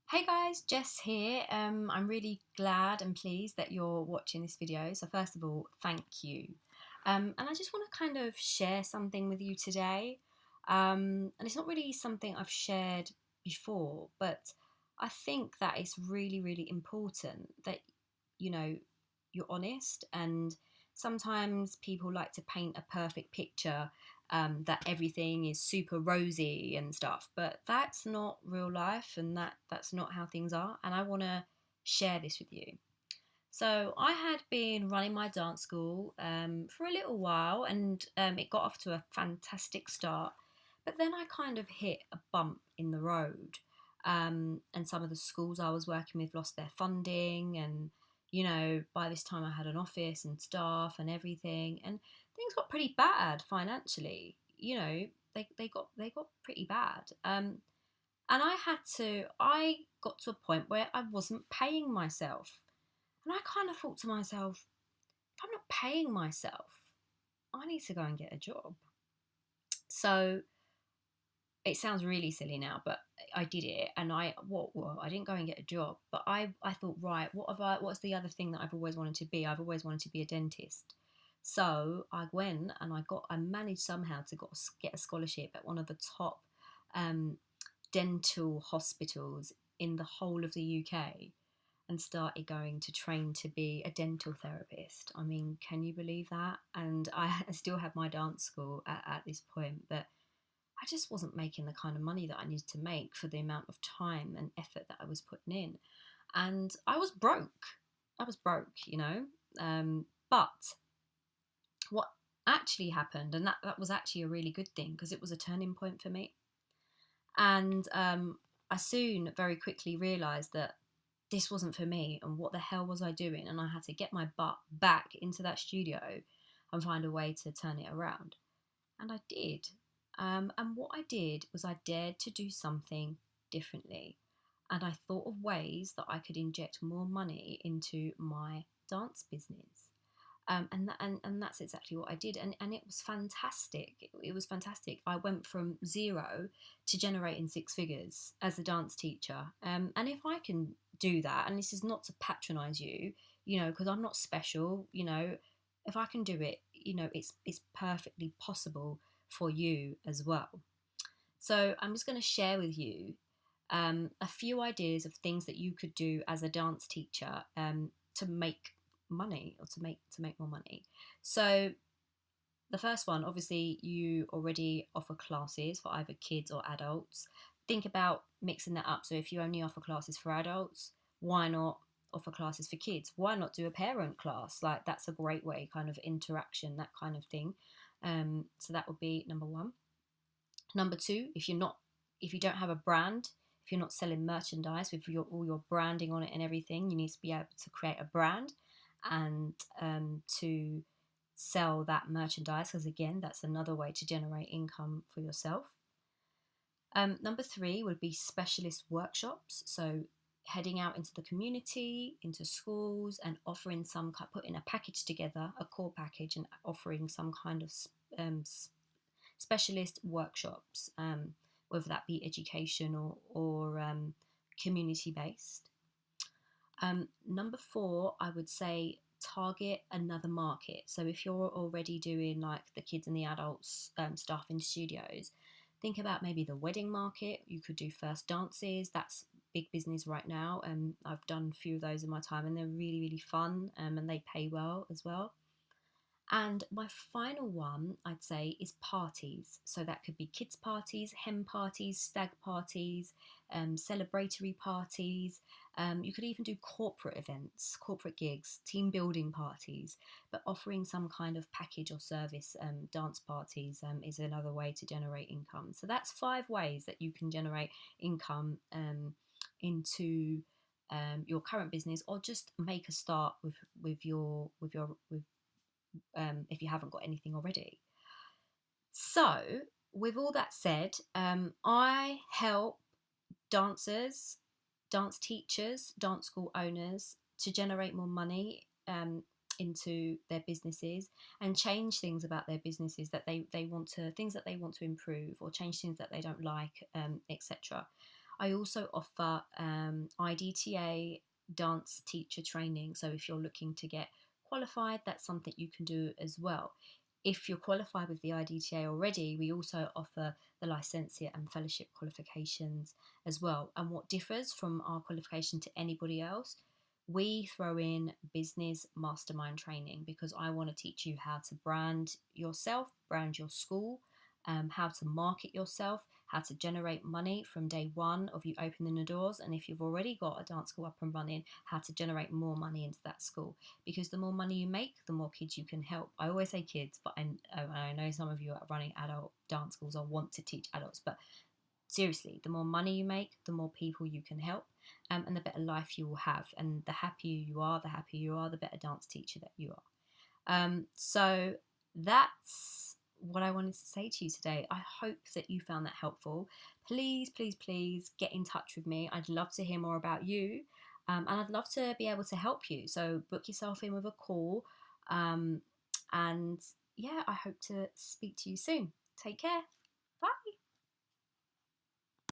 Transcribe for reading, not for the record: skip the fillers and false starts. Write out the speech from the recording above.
Hey guys, Jess here. I'm really glad and pleased that you're watching this video. So first of all, thank you. And I just want to kind of share something with you today. And it's not really something I've shared before, but I think that it's really, really important that, you know, you're honest. And sometimes people like to paint a perfect picture, that everything is super rosy and stuff, but that's not real life, and that's not how things are. And I want to share this with you. So I had been running my dance school for a little while, and it got off to a fantastic start. But then I kind of hit a bump in the road, and some of the schools I was working with lost their funding, and by this time I had an office and staff and everything, and things got pretty bad financially. They got pretty bad. And I got to a point where I wasn't paying myself. And I kind of thought to myself, if I'm not paying myself, I need to go and get a job. So it sounds really silly now, but I did it, and I didn't go and get a job, but I thought, right, what's the other thing that I've always wanted to be? I've always wanted to be a dentist. So I went and I managed somehow to get a scholarship at one of the top um, dental hospitals in the whole of the UK, and started going to train to be a dental therapist. I mean, can you believe that? And I still had my dance school at this point, but I just wasn't making the kind of money that I needed to make for the amount of time and effort that I was putting in. And I was broke. I was broke. But what actually happened, and that was actually a really good thing because it was a turning point for me. And I soon, very quickly realised that this wasn't for me, and what the hell was I doing? And I had to get my butt back into that studio and find a way to turn it around. And I did. And what I did was I dared to do something differently. And I thought of ways that I could inject more money into my dance business. And that's exactly what I did, and it was fantastic. It was fantastic. I went from zero to generating six figures as a dance teacher. And if I can do that, and this is not to patronise you, because I'm not special, if I can do it, it's perfectly possible for you as well. So I'm just going to share with you a few ideas of things that you could do as a dance teacher to make money, or to make more money. So the first one, obviously, you already offer classes for either kids or adults. Think about mixing that up. So if you only offer classes for adults, why not offer classes for kids? Why not do a parent class? Like, that's a great way, kind of interaction, that kind of thing. So that would be number one. Number two, if you don't have a brand, if you're not selling merchandise with all your branding on it and everything, you need to be able to create a brand and to sell that merchandise, because again, that's another way to generate income for yourself. Number three would be specialist workshops. So heading out into the community, into schools, and putting a package together, a core package, and offering some kind of specialist workshops, whether that be education or community based. Number four, I would say target another market. So if you're already doing like the kids and the adults stuff in studios, think about maybe the wedding market. You could do first dances. That's big business right now. I've done a few of those in my time, and they're really, really fun, and they pay well as well. And my final one, I'd say, is parties. So that could be kids' parties, hen parties, stag parties, celebratory parties. You could even do corporate events, corporate gigs, team building parties. But offering some kind of package or service, dance parties, is another way to generate income. So that's 5 ways that you can generate income into your current business, or just make a start with if you haven't got anything already. So, with all that said, I help dancers, dance teachers, dance school owners to generate more money into their businesses, and change things about their businesses that they want to improve, or change things that they don't like, etc. I also offer IDTA dance teacher training. So if you're looking to get qualified, that's something you can do as well. If you're qualified with the IDTA already, we also offer the licentiate and fellowship qualifications as well. And what differs from our qualification to anybody else, we throw in business mastermind training because I want to teach you how to brand yourself, brand your school, how to market yourself, how to generate money from day one of you opening the doors. And if you've already got a dance school up and running, how to generate more money into that school. Because the more money you make, the more kids you can help. I always say kids, but I know some of you are running adult dance schools or want to teach adults, but seriously, the more money you make, the more people you can help, and the better life you will have. And the happier you are, the better dance teacher that you are. So that's what I wanted to say to you today. I hope that you found that helpful. Please, please, please get in touch with me. I'd love to hear more about you, and I'd love to be able to help you. So book yourself in with a call, and yeah, I hope to speak to you soon. Take care. Bye.